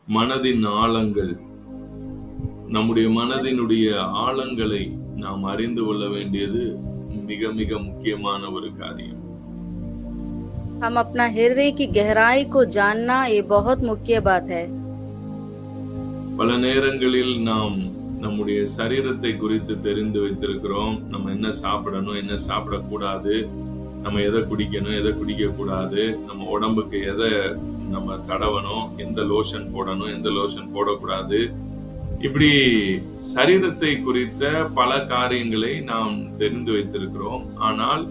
மனதின் ஆழங்கள், நம்முடைய மனதினுடைய ஆழங்களை நாம் அறிந்து கொள்ள வேண்டியது மிக மிக முக்கியமான ஒரு காரியம். हम अपना हृदय की गहराई को जानना ये बहुत मुख्य बात है। பல நேரங்களில் நாம் நம்முடைய சரீரத்தை குறித்து தெரிந்து வைத்திருக்கிறோம். நம்ம என்ன சாப்பிடணும், என்ன சாப்பிடக்கூடாது, நம்ம எதை குடிக்கணும், எதை குடிக்கக்கூடாது, நம்ம உடம்புக்கு எதை நம்ம தடவணும், எந்த லோஷன் போடணும், எந்த லோஷன் போடக்கூடாது. இப்படி சரீரத்தை குறித்த பல காரியங்களை நாம் தெரிந்து வைத்திருக்கிறோம். ஆனால்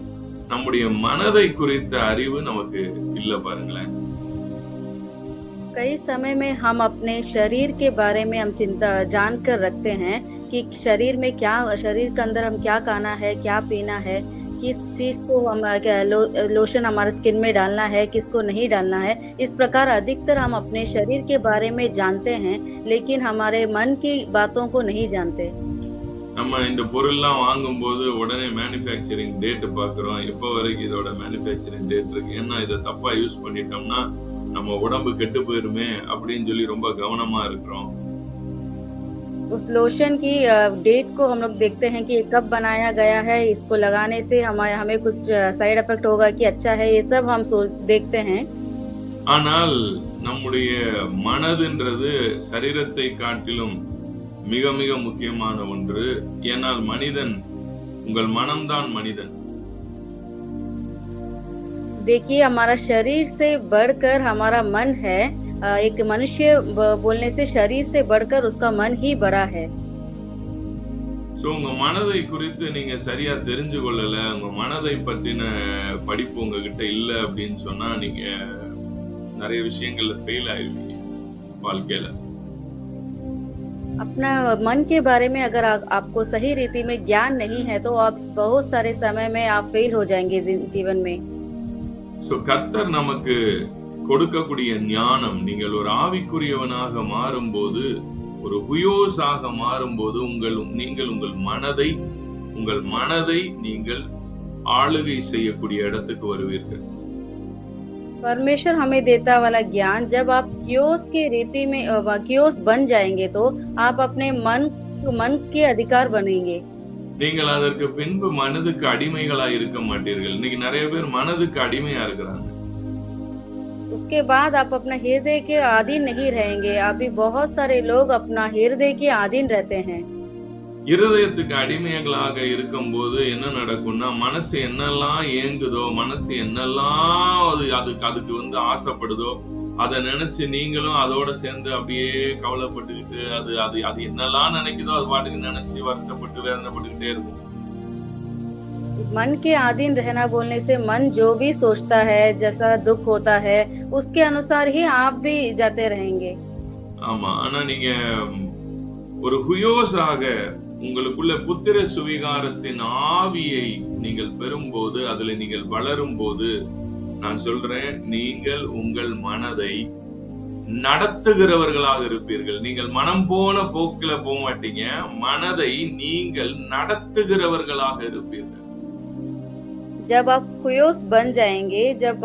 நம்முடைய மனதை குறித்த அறிவு நமக்கு இல்ல பாருங்களேன். कई समय में हम अपने शरीर के बारे में हम चिंता जानकर रखते हैं कि शरीर में क्या, शरीर के अंदर हम क्या खाना है, क्या पीना है, किस चीज को हम लोशन हमारे स्किन में डालना है, किसको नहीं डालना है। इस प्रकार अधिकतर हम अपने शरीर के बारे में जानते हैं, लेकिन हमारे मन की बातों को नहीं जानते। நம்ம இந்த பொருள்லாம் வாங்கும்போது உடனே மேனுஃபேக்சரிங் டேட் பார்க்குறோம். எப்போ வரைக்கும் இதோட மேனுஃபேக்சரிங் டேட் இருக்கு, ஏன்னா இதை தப்பா யூஸ் பண்ணிட்டோம்னா நம்ம உடம்பு கெட்டு போயிருமே அப்படின்னு சொல்லி ரொம்ப கவனமா இருக்கிறோம். उस लोशन की डेट को हम लोग देखते हैं कि ये कब बनाया गया है, इसको लगाने से हमें कुछ साइड इफेक्ट होगा कि अच्छा है, ये सब हम देखते हैं। ஆனால் நம்முடைய மனதுன்றது சரீரத்தை காட்டிலும் மிக மிக முக்கியமான ஒன்று. ஏனால் மனிதன், உங்கள் மனம்தான் மனிதன். देखिए, हमारा शरीर से बढ़कर हमारा मन है। एक मनुष्य बोलने से शरीर से बढ़कर उसका मन ही बड़ा है। சோ உங்க மனதை குறித்து நீங்க சரியா தெரிஞ்சு கொள்ளல, உங்க மனதை பத்தின படிப்பு உங்ககிட்ட இல்ல அப்படின்னு சொன்னா நீங்க நிறைய விஷயங்கள்ல ஃபெயில் ஆயிருவீங்க வாழ்க்கையில. अपना मन के बारे में अगर आपको सही रीति में ज्ञान नहीं है तो आप बहुत सारे समय में आप फेल हो जाएंगे जीवन में। சோ கர்த்தர் நமக்கு கொடுக்கக்கூடிய ஞானம், நீங்கள் ஒரு ஆவிக்குரியவனாக மாறும்போது, ஒரு ஹுயோஸாக மாறும்போது நீங்கள் உங்கள் மனதை நீங்கள் ஆளுகை செய்யக்கூடிய இடத்துக்கு வருவீர்கள். परमेश्वर हमें देता वाला ज्ञान, जब आप क्योस के रीति में क्योस बन जाएंगे तो आप अपने मन के अधिकार बनेंगे। நீங்கள் அதற்கு பின்பு மனதுக்கு அடிமைகளா இருக்க மாட்டீர்கள். இன்னைக்கு நிறைய பேர் மனதுக்கு அடிமையா இருக்கிறாங்க. उसके बाद आप अपना हृदय के अधीन नहीं रहेंगे। अभी बहुत सारे लोग अपना हृदय के अधीन रहते हैं। இருதயத்துக்கு அடிமைகளாக இருக்கும்போது என்ன நடக்கும்னா, மனசு என்னெல்லாம் ஏங்குதோ, மனசு என்னெல்லாம் அதுக்கு ஆசைப்படுதோ, அதை நினைச்சு நீங்களும் அதோட சேர்ந்து அப்படியே கவலைப்பட்டுக்கிட்டு அது என்னெல்லாம் நினைக்குதோ அது பாட்டுக்கு நினைச்சு வருத்தப்பட்டு வேதனைப்பட்டுக்கிட்டே இருக்கும். मन के अधीन रहना बोलने से मन जो भी सोचता है, जैसा दुख होता है, उसके अनुसार ही आप भी जाते रहेंगे। ஆமா, ஆனா நீங்க ஒரு ஹுயோஸாக உங்களுக்குள்ள புத்திர சுவிகாரத்தின் ஆவியை நீங்கள் பெறும்போது, அதுல நீங்கள் வளரும் போது, நான் சொல்றேன், நீங்கள் உங்கள் மனதை நடத்துகிறவர்களாக இருப்பீர்கள். நீங்கள் மனம் போன போக்கில போக மாட்டீங்க, மனதை நீங்கள் நடத்துகிறவர்களாக இருப்பீர்கள். जब आप खुयोस बन जाएंगे, जब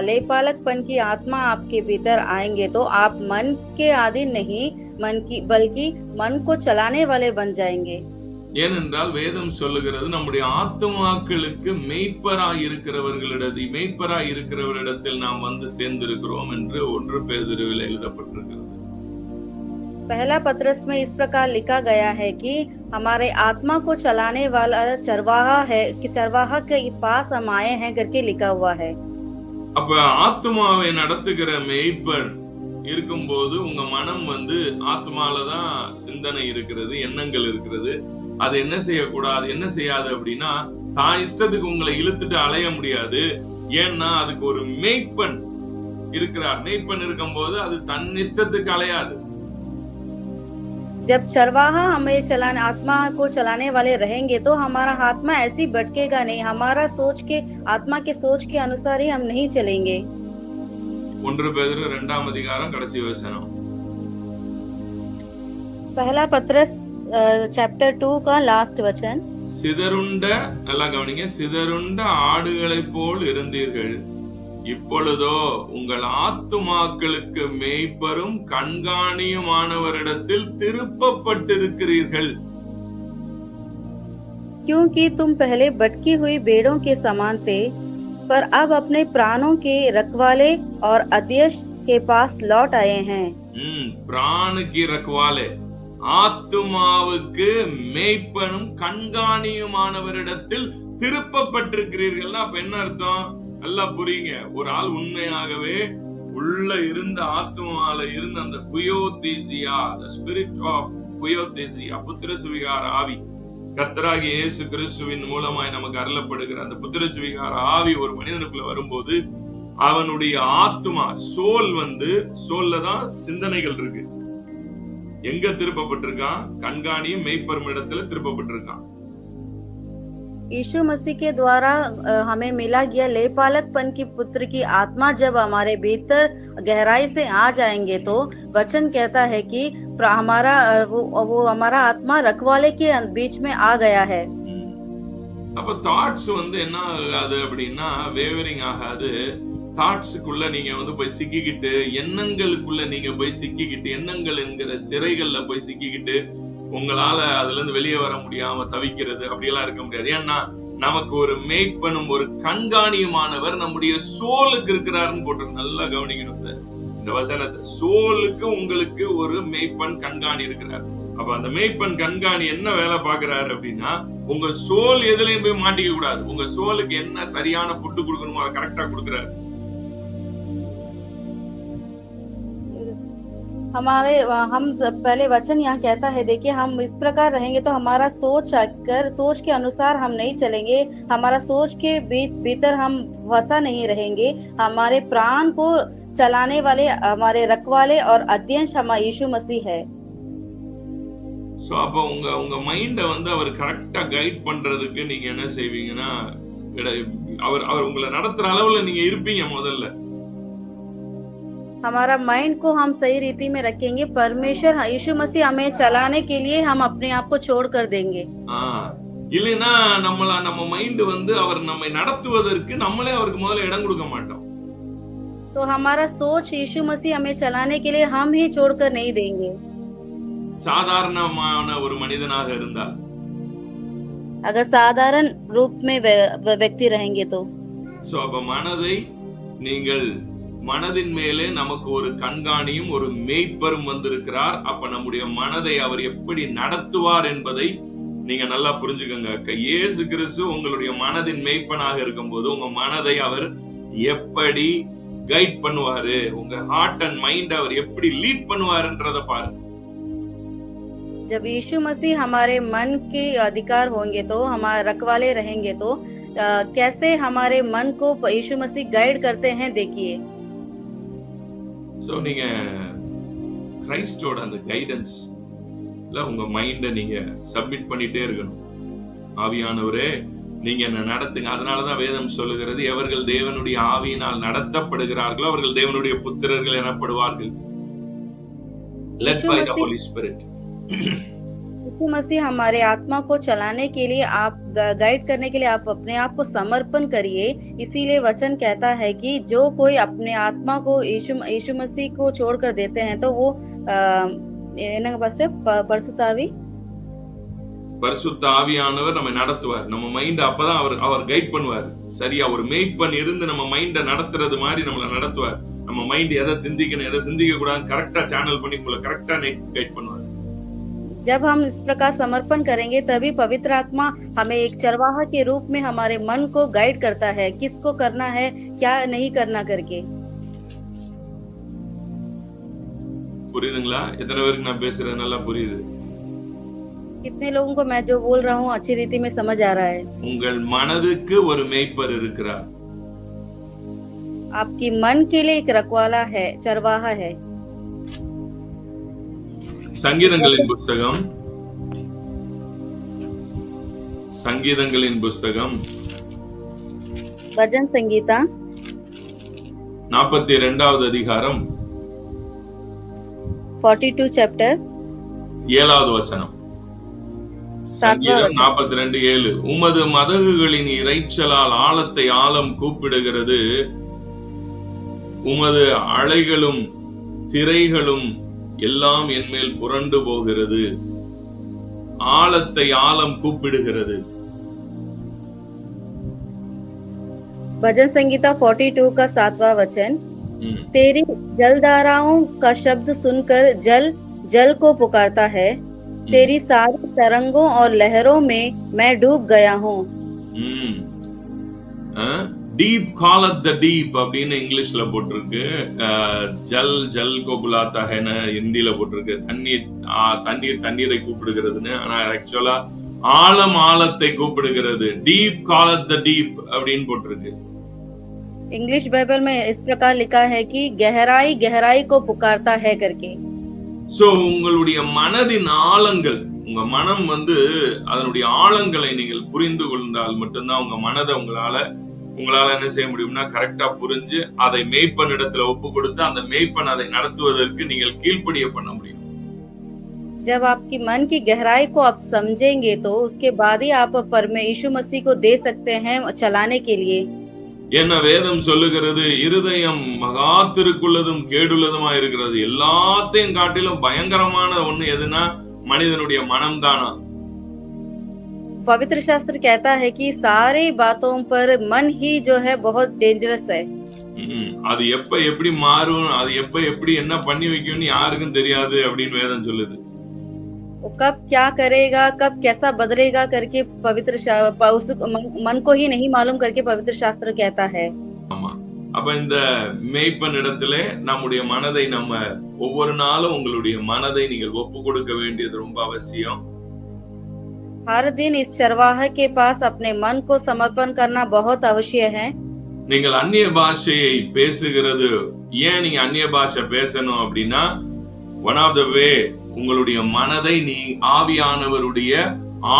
लेपालकपन की आत्मा आपके भीतर आएंगे तो आप मन के अधीन नहीं, बल्कि मन को चलाने वाले बन जाएंगे। ஏனென்றால் வேதம் சொல்லுகிறது, நம்முடைய ஆத்துமாக்களுக்கு மெய்ப்பராய் இருக்கிறவரிடத்தில் நாம் வந்து சேர்ந்திருக்கிறோம் என்று 1 பேதுருவில் எழுதப்பட்டிருக்கிறது. पहला पत्रस में इस प्रकार लिखा गया है कि हमारे आत्मा को चलाने वाला चरवाहा है, कि चरवाहा के पास हम आए हैं करके लिखा हुआ है। அப்ப ஆத்துமாவை நடத்துகிற மெய்ப்பர் இருக்கும்போது உங்க மனம் ஆத்மால தான் சிந்தனை இருக்கிறது, எண்ணங்கள் இருக்கிறது. அது என்ன செய்யக்கூடாது, என்ன செய்யாது அப்படின்னா, தான் இஷ்டத்துக்கு உங்களை இழுத்துட்டு அலைய முடியாது. ஏன்னா அதுக்கு ஒரு மெய்ப்பன் இருக்கிறார். மெய்ப்பன் இருக்கும்போது அது தன் இஷ்டத்துக்கு அலையாது. जब चरवाहा हमें आत्मा को चलाने वाले रहेंगे तो हमारा आत्मा ऐसी भटकेगा नहीं। हमारा आत्मा के सोच के अनुसार ही हम नहीं चलेंगे। 1 பேதுரு 2ஆம் அதிகாரம் கடைசி வசனம். पहला पत्रस चैप्टर 2 का लास्ट वचन। சிதறுண்ட, நல்லா கவனிங்க, சிதறுண்ட ஆடுகளைப் போல் இருந்தீர்கள். இப்பொழுதோ உங்கள் ஆத்துமாக்களுக்கு மேய்ப்பரும் கண்காணியுமானவரிடத்தில் திருப்பப்பட்டிருக்கிறீர்கள். क्योंकि तुम पहले भटकी हुई भेड़ों के समान थे, पर अब अपने प्राणों के रखवाले और अध्यक्ष के पास लौट आए हैं. பிராணுக்கு ரக்வாலே, ஆத்துமாவுக்கு மேய்ப்பனும் கண்காணியுமானவரிடத்தில் திருப்பப்பட்டிருக்கிறீர்கள். அப்ப என்ன அர்த்தம்? நல்லா புரியுங்க. ஒரு ஆள் உண்மையாகவே உள்ள இருந்த ஆத்துமால இருந்த அந்த குயோதீசியா, the spirit of குயோதீசியா, புத்திர சுவிகார ஆவி, கர்த்தராகிய இயேசு கிறிஸ்துவின் மூலமாய் நமக்கு அருளப்படுகிற அந்த புத்திர சுவிகார ஆவி ஒரு மனிதனுக்குள்ள வரும்போது அவனுடைய ஆத்துமா, சோல்ல தான் சிந்தனைகள் இருக்கு. எங்க திருப்பப்பட்டிருக்கான்? கண்காணியும் மேய்ப்பரும் இடத்துல திருப்பப்பட்டிருக்கான். यीशु मसीह के द्वारा हमें मिला गया लेपालकपन की पुत्र की आत्मा जब हमारे भीतर गहराई से आ जाएंगे तो वचन कहता है कि हमारा वो हमारा आत्मा रखवाले के बीच में आ गया है. அப்ப தாட்ஸ் என்ன ஆகாது அப்படின்னா வேவரிங் ஆகாது. தாட்ஸுக்குள்ள நீங்க போய் சிக்கிக்கிட்டு, எண்ணங்களுக்குள்ள நீங்க போய் சிக்கிக்கிட்டு, எண்ணங்கள் என்கிற சிறைகள்ல போய் சிக்கிக்கிட்டு உங்களால அதுல இருந்து வெளியே வர முடியாம தவிக்கிறது அப்படியெல்லாம் இருக்க முடியாது. ஏன்னா நமக்கு ஒரு மேய்ப்பனும் ஒரு கண்காணியுமானவர் நம்முடைய சோலுக்கு இருக்கிறாருன்னு போட்டு நல்லா கவனிக்கணும் இந்த வசனத்தை. சோலுக்கு உங்களுக்கு ஒரு மேய்ப்பன் கண்காணி இருக்கிறார். அப்ப அந்த மேய்ப்பன் கண்காணி என்ன வேலை பாக்குறாரு அப்படின்னா, உங்க சோல் எதுலயும் போய் மாட்டிக்க கூடாது. உங்க சோலுக்கு என்ன சரியான ஃபுட்டு கொடுக்கணுமோ அதை கரெக்டா கொடுக்குறாரு. हम पहले वचन यहाँ कहता है, देखिए हम इस प्रकार रहेंगे तो हमारा सोच के अनुसार हम नहीं चलेंगे, हमारा सोच के भीतर हम फंसा नहीं रहेंगे. हमारे प्राण को चलाने वाले हमारे रखवाले और अध्यक्ष हमारा यीशु मसीह है. சோ அப்ப உங்க மைண்ட அவர் கரெக்டா கைட் பண்றதுக்கு நீங்க என்ன செய்வீங்கன்னா, அவர் உங்களை நடத்துற அளவுல நீங்க இருப்பீங்க. முதல்ல हमारा माइंड को हम सही रीति में रखेंगे. परमेश्वर यीशु मसीह हमें चलाने के लिए हम अपने आप को छोड़ कर देंगे. இல்லைன்னா நம்ம மைண்ட் அவர் நம்மை நடத்துவதற்கு நம்மளே அவருக்கு முதல்ல இடம் கொடுக்க மாட்டோம். तो हमारा सोच यीशु मसीह हमें चलाने के लिए हम ही छोड़कर नहीं देंगे. சாதாரணமான ஒரு மனிதனாக இருந்தால், अगर साधारण रूप में व्यक्ति रहेंगे तो சோ அப்ப நீங்கள் மனதின் மேலே நமக்கு ஒரு கண்காணியும் ஒரு மேய்ப்பரும் வந்திருக்கிறார். அப்ப நம்முடைய மனதை அவர் எப்படி நடத்துவார் என்பதை நீங்க நல்லா புரிஞ்சுக்கோங்க. இயேசு கிறிஸ்து உங்களுடைய மனதின் மேய்ப்பனாக இருக்கும்போது உங்க மனதை அவர் எப்படி கைட் பண்ணுவாரு, உங்க ஹார்ட் அண்ட் மைண்ட் அவர் எப்படி லீட் பண்ணுவாருன்றத பாருங்க. जब यीशु मसीह हमारे मन के अधिकार होंगे तो, हमारे रखवाले रहेंगे तो कैसे हमारे मन को यीशु मसीह गाइड करते हैं, देखिए. சோ நீங்க கிறிஸ்டோட அந்த கைடன்ஸ்ல உங்க மைண்ட நீங்க சப்மிட் பண்ணிட்டே இருக்கணும். ஆவியானவரே நீங்க என்ன நடத்துங்க. அதனாலதான் வேதம் சொல்லுகிறது, எவர்கள் தேவனுடைய ஆவியினால் நடத்தப்படுகிறார்களோ அவர்கள் தேவனுடைய புத்திரர்கள் எனப்படுவார்கள். led by the Holy Spirit. यीशु मसीह हमारे आत्मा को चलाने के लिए, आप गाइड करने के लिए आप अपने आप को समर्पण करिए. इसीलिए वचन कहता है कि जो कोई अपने आत्मा को यीशु मसीह को छोड़कर देते हैं तो वो பரிசுத்த ஆவியானவர் நம்மை நடத்துவார். நம்ம மைண்ட் அப்பதான் அவர் கைட் பண்ணுவார். சரியா ஒரு மேய்ப்பன் இருந்து நம்ம மைண்ட நடத்துறது மாதிரி நம்மள நடத்துவார். நம்ம மைண்ட் எதை சிந்திக்கணும் எதை சிந்திக்க கூடாது கரெக்டா சேனல் பண்ணி உங்களை கரெக்டா கைட் பண்ணுவார். जब हम इस प्रकार समर्पण करेंगे तभी पवित्र आत्मा हमें एक चरवाहा के रूप में हमारे मन को गाइड करता है, किसको करना है क्या नहीं करना करके. புரியுதுங்களா? எத்தனை பேருக்கு நான் பேசுறது நல்லா புரியுது? कितने लोगों को मैं जो बोल रहा हूँ अच्छी रीति में समझ आ रहा है? உங்கள் மனதுக்கு ஒரு மேய்ப்பர் இருக்கிறார். आपकी मन के लिए एक रखवाला है, चरवाहा है. சங்கீதங்களின் புஸ்தகம் भजन संगीता 42வது அதிகாரம் 42 chapter 7வது வசனம். சங்கீதம் 42:7. உமது மதகுகளின் இரைச்சலால் ஆழத்தை ஆழம் கூப்பிடுகிறது, உமது அலைகளும் திரைகளும் எல்லாம் என்மேல் புரண்டு போகிறது. ஆழத்தை ஆழம் கூப்பிடுகிறது. भजन संगीता 42 का 7वां वचन, ம், तेरी जलधाराओं का शब्द सुनकर जल जल को पुकारता है, तेरी सारी तरंगों और लहरों में मैं डूब गया हूँ. டீப் காலத் த டீப் அப்படின்னு இங்கிலீஷ்ல போட்டிருக்கு. ஜல் ஜல் கோ புலாத்தா ஹைன்னு ஹிந்தியில போட்டிருக்கு. தண்ணீர் தண்ணீரை கூப்பிடுகிறதுன்னு. ஆனா ஆக்சுவலா ஆழம் ஆழத்தை கூப்பிடுகிறது. டீப் காலத் த டீப் அப்படின்னு போட்டிருக்கு. इंग्लिश बाइबल में इस प्रकार लिखा है कि गहराई गहराई को पुकारता है करके. சோ உங்களுடைய மனதின் ஆழங்கள், உங்க மனம் அதனுடைய ஆழங்களை நீங்கள் புரிந்து கொண்டால் மட்டும்தான் உங்க மனதை உங்களால என்ன செய்ய முடியும்னா கரெக்டா புரிஞ்சு அதை மேய்ப்பனிடத்துல ஒப்பு கொடுத்து அந்த மேய்ப்பன் அதை நடத்துவதற்கு நீங்கள் கீழ்ப்படிய பண்ண முடியும். जब आपकी मन की गहराई को आप समझेंगे तो उसके बाद ही आप यीशु मसीह को दे सकते हैं चलाने के लिए. என்ன வேதம் சொல்லுகிறது? இருதயம் மகா திருக்குள்ளதும் கேடுள்ளதுமா இருக்கிறது. எல்லாத்தையும் காட்டிலும் பயங்கரமான ஒண்ணு எதுனா மனிதனுடைய மனம் தானா. पवित्र शास्त्र कहता है कि सारी बातों पर मन ही जो है बहुत डेंजरस है. அது எப்ப எப்படி மாறும், அது எப்ப எப்படி என்ன பண்ணி வைக்கும்னு யாருக்கும் தெரியாது அப்படின்னு வேதம் சொல்லுது. वो कब क्या करेगा, कब कैसा बदलेगा करके उस मन को ही नहीं मालूम करके पवित्र शास्त्र कहता है. அப்ப இந்த மேய்ப்பன் இடத்துல நம்முடைய மனதை நம்ம ஒவ்வொரு நாளும் உங்களுடைய மனதை நீங்கள் ஒப்பு கொடுக்க வேண்டியது ரொம்ப அவசியம். हर दिन इस चरवाहे के पास अपने मन को समर्पण करना बहुत आवश्यक है. நீங்கள் அந்நிய பாஷையை பேசுகிறது, ஏன் நீங்க அந்நிய பாஷை பேசணும் அப்படின்னா, ஒன் ஆஃப் த வே உங்களுடைய மனதை ஆவியானவருடைய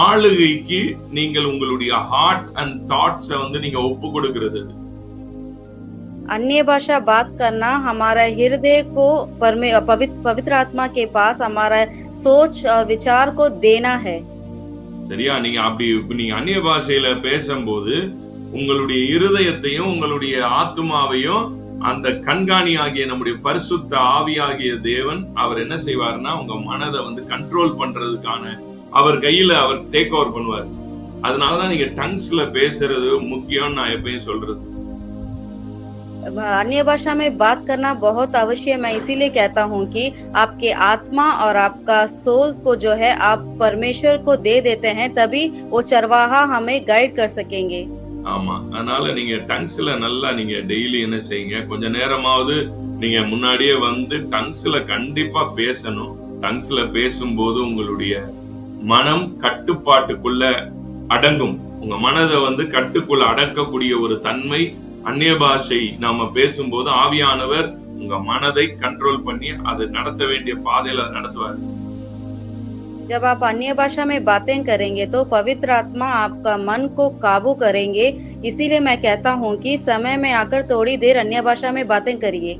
ஆளுகைக்கு நீங்கள் உங்களுடைய ஹார்ட் அண்ட் தாட்ஸை நீங்க ஒப்பு கொடுக்கிறது. अन्य भाषा बात करना हमारा हृदय को पवित्र आत्मा के पास हमारा सोच और विचार को देना है. சரியா? நீங்க அந்நிய பாஷையில பேசும்போது உங்களுடைய இருதயத்தையும் உங்களுடைய ஆத்மாவையும் அந்த கண்காணி ஆகிய நம்முடைய பரிசுத்த ஆவியாகிய தேவன் அவர் என்ன செய்வார்னா உங்க மனதை கண்ட்ரோல் பண்றதுக்கான அவர் கையில அவர் டேக் ஓவர் பண்ணுவார். அதனாலதான் நீங்க டங்ஸ்ல பேசுறது முக்கியம் நான் எப்பயும் சொல்றது. अन्य भाषा में बात करना बहुत आवश्यक. मैं इसीलिए कहता हूँ कि आपके आत्मा और आपका सोल को जो है आप परमेश्वर को दे देते हैं, तभी वो चरवाहा हमें गाइड कर सकेंगे. ஆமா, அதனால நீங்க டங்ஸ்ல நல்லா நீங்க டெய்லி என்ன செய்யுங்க, கொஞ்ச நேரமாவது நீங்க முன்னாடியே டங்ஸ்ல கண்டிப்பா பேசணும். டங்ஸ்ல பேசும்போது உங்களுடைய மனம் கட்டுப்பாட்டுக்குள்ள அடங்கும். உங்க மனதை கட்டுக்குள்ள அடக்கக்கூடிய ஒரு தன்மை அந்நிய பாஷை நாம பேசும்போது ஆவியானவர் உங்க மனதை கண்ட்ரோல் பண்ணி அது நடத்த வேண்டிய பாதையில நடத்துவார். जब आप अन्य भाषा में बातें करेंगे तो पवित्र आत्मा आपका मन को काबू करेंगे. इसीलिए मैं कहता हूँ कि समय में आकर थोड़ी देर अन्य भाषा में बातें करिए.